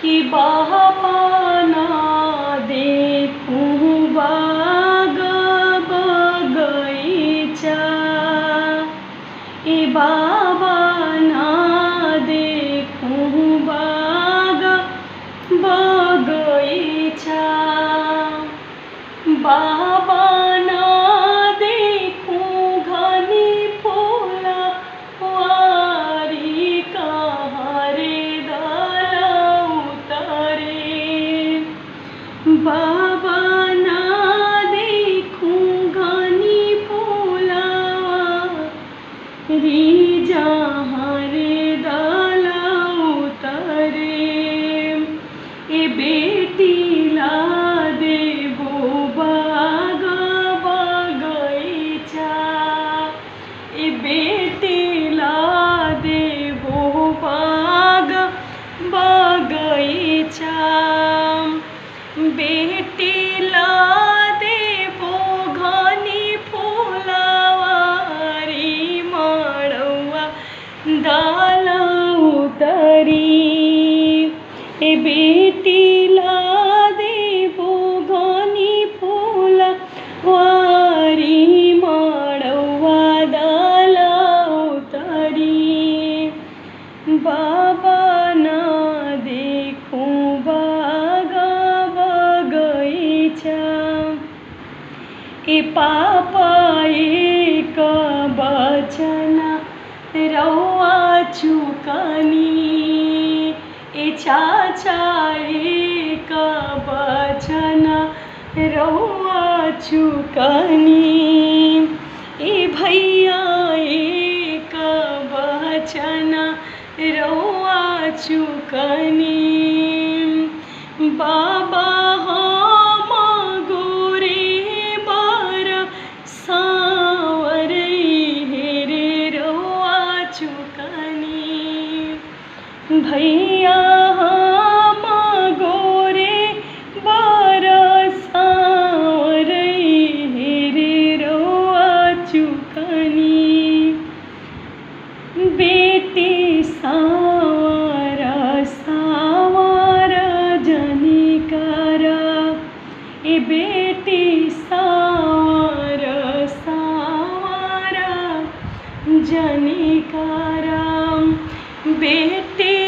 कि बापाना देखूं बाग बगैचा, ए बाबा ना देखूं बाग बगैचा, बाबा ना देखूं घनी फुलवारी, कहाँ रे दल उतरे। बाबा ना देखूं घनी फुलवारी, जहाँ रे दल उतरे। ए बेटी ला देबो बाग बगैचा, ए बेटी ला देबो बाग बगैचा, बेटी ला देबो घनी फुलवारी, मड़ौआ दल उतरी। ए बेटी ला देबो घनी फुलवारी, मड़ौआ दल उतरी। बाबा ना देखूं बाग बगैचा, ए पापा एक बचन रउआ चुकनी, ए चाचा एक बचन रउआ चुकनी, ए भैया एक बचन रउआ चुकनी। बाबा हम गोरे बर सांवरे, हेरे रउआ चुकनी। भैया हम गोरे बर सांवरे, हेरे रउआ चुकनी। बेटी सांवर सांवर जनी कर, ए बेटी सांवर सांवर जनी कर, बेटी